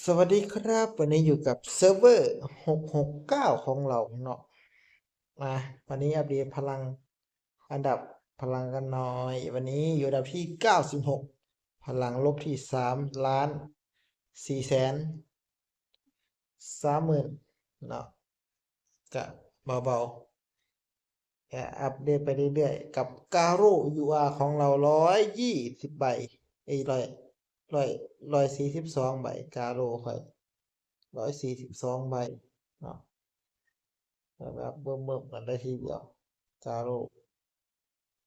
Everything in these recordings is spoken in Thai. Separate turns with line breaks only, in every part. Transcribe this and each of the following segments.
สวัสดีครับวันนี้อยู่กับเซิร์ฟเวอร์669ของเราเนาะมาวันนี้อัปเดตพลังอันดับพลังกันหน่อยวันนี้อยู่อันดับที่96พลังลบที่3,430,000เนาะกะเบาๆอัปเดตไปเรื่อยๆกับการูยูอาร์ของเรา120ใบ142ใบการูค่อย142ใบเนาะ แบบเบิ่มกันได้ทีเดียวจาโร่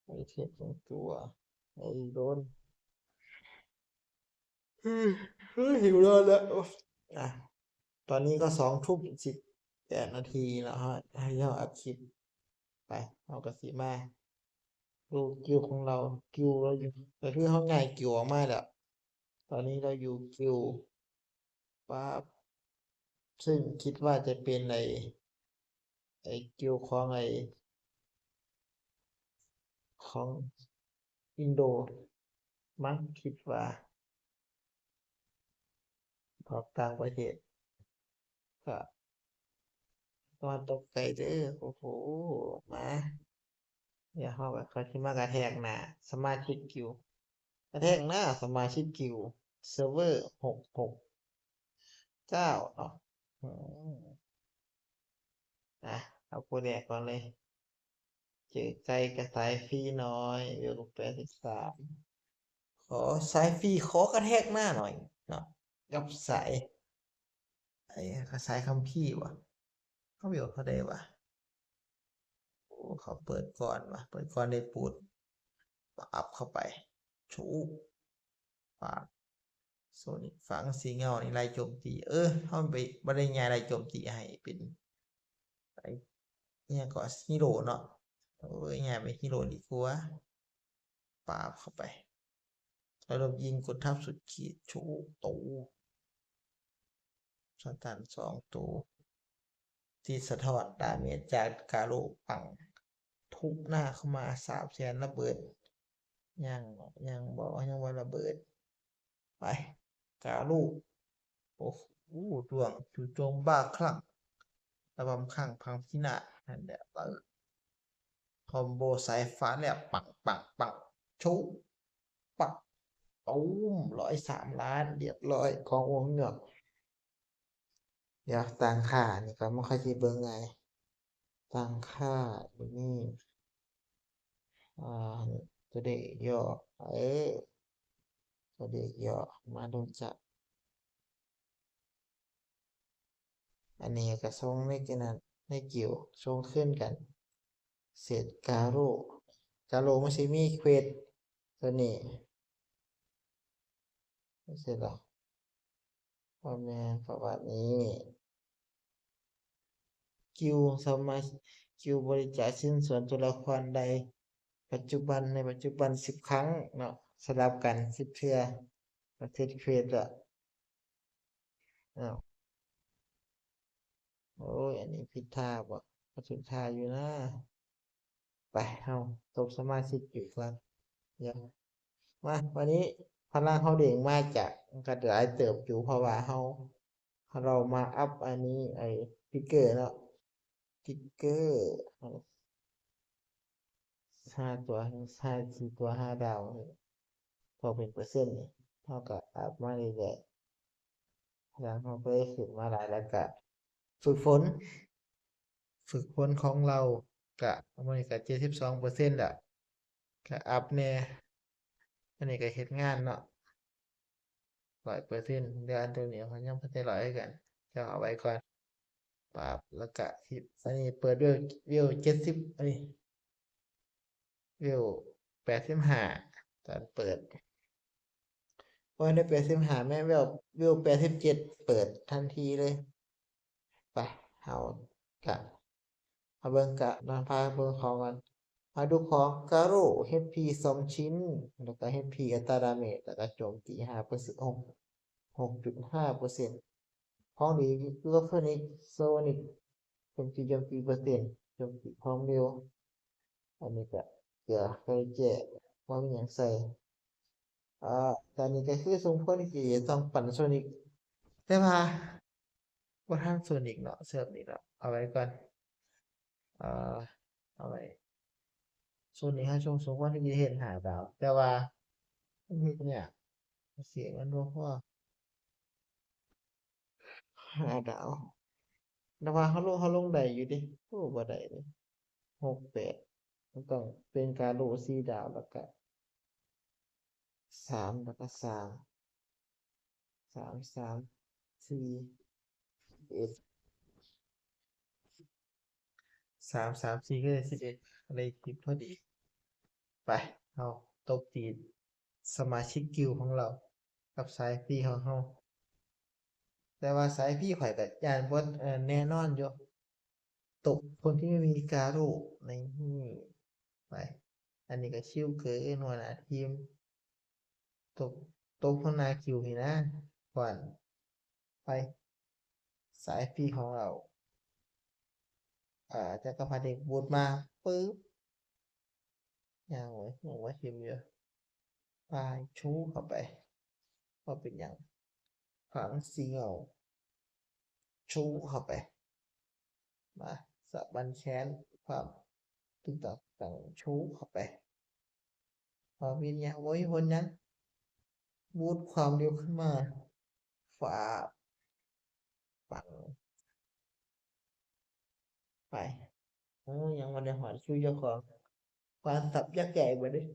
ไอเทมของตัวไอโดนหิวนอนแล้วอ่ะตอนนี้ก็2 ทุ่ม 18 นาทีแล้วฮะให้เราอัดคลิปไปเอากระสีมาดูกิวของเรากิวเราอยู่แต่ที่เขาง่ายกิวออกมาแล้วตอนนี้เราอยู่กิวปั๊บซึ่งคิดว่าจะเป็นไอกิวของของอินโดมั้งคิดว่าออกต่างประเทศก็ ตอนตกใจเด้อโอ้โหมาอย่าเข้าไปเขาที่มากระแทกหน้าสมาชิกกิวกระแทกหน้าสมาชิกกิวเซิร์ฟเวอร์669เนาะอืมอ่ะเอาโปรแดกก่อนเลยเจอใจกับสายฟรีน้อยเวล83ขอสายฟรีขอกระแทกหน้าหน่อยเนาะกับสายไอ้สายคัมภีร์วะเขาเบียวเขาได้วะโอ้เขาเปิดก่อนวะเปิดก่อนได้ปูดอัพเข้าไปชูปา โซนิกฝังสีเงาในลายโจมตีเขาไปบรรยายลายโจมตีให้เป็นไอ้เนี่ยก็ฮีโร่เนาะง่ายไปฮีโร่ดีกว่าปาบเข้าไปแล้วเรายิงกดทับสุดขีดชูตูสตัน2 ตูที่สะท้อนดาเมจจากกาโลปังทุบหน้าเข้ามา300,000ระเบิดยังยังบอกว่ายังว่าระเบิดไปกาลูโอ้โหดวงจู่โจมบ้าคลั่ง ระบำข้างพังพินาศนั่นแหละคอมโบสายฟ้าเนี่ยปักปักปักชุบปักตุ้ม103 ล้านเรียบร้อยของวงเหงือกเดี๋ยวต่างค่านี่ก็ไม่ค่อยจะเบิ่งไงต่างค่าอยู่นี่อ่าตัวเด็กย่อเออตัวเด็กย่อมาดูจักอันนี้ก็ส่งในกันนั้นในเกี่ยวส่งขึ้นกันเสร็จกาโร่ไม่ใช่มีเควสตัวนี้ไม่ใช่หรอพ่อแม่ประวัตินี้ คิวสมาคิวบริจาคชิ้นส่วนตัวละครใดในปัจจุบัน10 ครั้งเนาะสลับกัน10 เทื่อประเทศเควสอะอ้าวโอ้ยอันนี้ผิดท่าบ่ก็ถูกท่าอยู่นะไปเฮาตบสมาชิกอยู่ครับยังมาวันนี้พลังเขาเด้งมาจากกระดาษเติบอยู่เพราะว่าเรามาอัพอันนี้ไอ้ติ๊กเกอร์เนาะติ๊กเกอร์5 ตัว4 ตัว5 ดาว พอเป็นเปอร์เซ็นต์นี่เท่ากับอัพมาเรื่อยๆแล้วเราก็ได้ฝึกมาหลายแล้วก็ฝึกฝนฝึกฝนของเรากะมันก็72%ละก็อัพแน่อันนี้ก็เฮ็ดงานเนาะ100%เดือนตัวนี้เขายังพัฒนาร้อยกันจะเอาไว้ก่อนปรับแล้วก็อันนี้เปิดด้วยวิว70วิว85ตอนเปิดพอได้85แม่วิว87เปิดทันทีเลยไปเอากะ มาเบิ่งกะนอนพาเบิ่งของกันมาดูของกาโร่ HP 2 ชิ้นแล้วก็ HP อัตราดาเมจแล้วก็โจมตี5% 6.5%ของดีคือก็เพิ่นอีกโซนิกโจมตีเปอร์เซ็นต์โจมตีความเร็วอันนี้ก็เกลือเคยแจ้ว่ามีหยังใส่ตอนนี้ก็คือสมควรที่จะต้องปั่นโซนิก แต่ว่าบ่ทันส่วนอีกเนาะเสิร์ฟอีกเนาะเอาไว้ก่อนเอ่อเอาไว้ส่วนนี้ถ้าช่วงสมควรที่จะเฮ็ด5ดาวแต่ว่ามันเฮ็ดยากเสียงมันบ่พอ5ดาวแต่ว่าเราลงได้อยู่เดะโอ้บ่ได้เดะ6 8มันต้องเป็นการโล4ดาวแล้วก็3แล้วก็3 3 3 4 11 3 3 4ก็ได้11อะไร10พอดีไปเอาตบตีสมาชิกกิลด์ของเรากับสายฟรีของเราแต่ว่าสายฟรีข่อยก็ย้านบ่แน่นอนอยู่ตกคนที่ไม่มีการูนี่ไปอันนี้ก็ชิลเกินหัวหน้าทีมตกหัวหน้าคิวนี่นะก่อนไปสายฟรีของเราจักรพรรดิบูทมาปึ๊บยังไว้ทีมเยอะไปชูเข้าไปว่าเป็นอย่างฝังสีเงาชูเข้าไปมาสะบันแขนความตึงต่างชูเข้าไปพอวิญญาณโว้ยพ้นนั้นบูทความเร็วขึ้นมาฝ่าปังไปโอ้ยังวันในหอดชูเจ้าของความสับยักษ์ใหญ่กว่านี้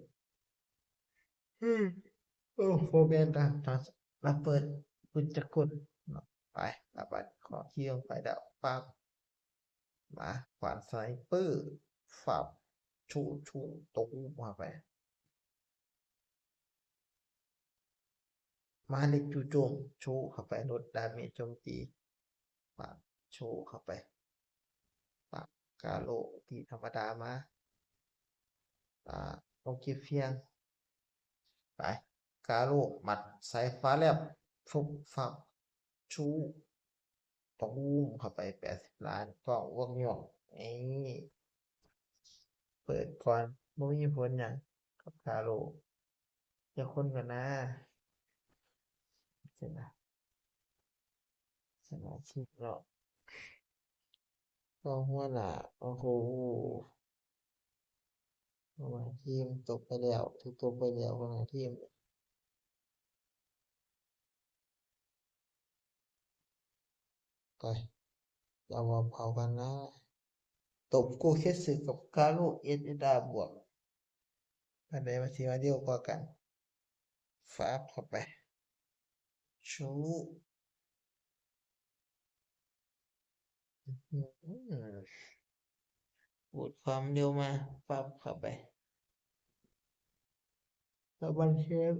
โอ้โฟเบนตารับเปิดปุจจกุลเนาะไปรับบัตรขอเที่ยวไปดาวปั๊บมาขวานสไนเปอร์ฝับชูตกมาไปมาเล็กจู่โจมชูเข้าไปลดดาเมจโจมตีปับชูเข้าไปปับกาโลที่ธรรมดามาอ่าลงเก็บเพียงไปกาโลหมัดสายฟ้าแลบฟุบฟับชูตูมเข้าไป80 ล้านก็วงหยอกนี่เปิดก่อนบ่มีผลหยังกับกาโลจะคนกันนะเสร็จนะสมาชิกเราก็หัวหน้าโอ้โหหัวหน้าทีมตกไปแล้วถูกตกไปแล้วหัวหน้าทีมไปเรามาเผากันนะตบกูเคสึกับกาโลเอ็ดดาบวกอันใดมาทีมาเดียวกว่ากันฟ้าบเข้าไปชูอืมบูดความเร็วมาฟ้าบเข้าไปแล้วบันเชฟ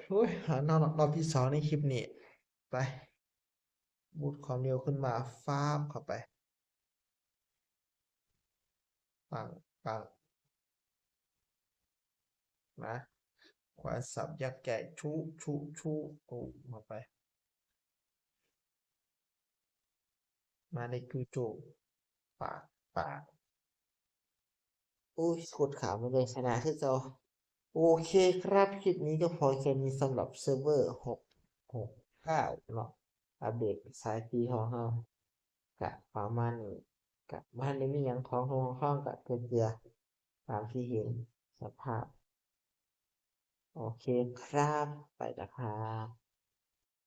โอ้ยหารอบที่2ในคลิปนี้ไปบูดความเร็วขึ้นมาฟ้าบเข้าไปปังปังนะขวานสับยักษ์ใหญ่ชูตูมาไปมาในจูโจปากปากโอ้ยโคตรขาวไม่เลยชนะคือเจ้าโอเคครับคลิปนี้ก็พอแค่นี้สำหรับเซิร์ฟเวอร์669เนาะอัปเดตสายฟรีของเรากะประมาณนี้กะบ้านนี้มีหยังของห้องกะเกินเจือตามที่เห็นสภาพโอเคครับไปแล้วครับ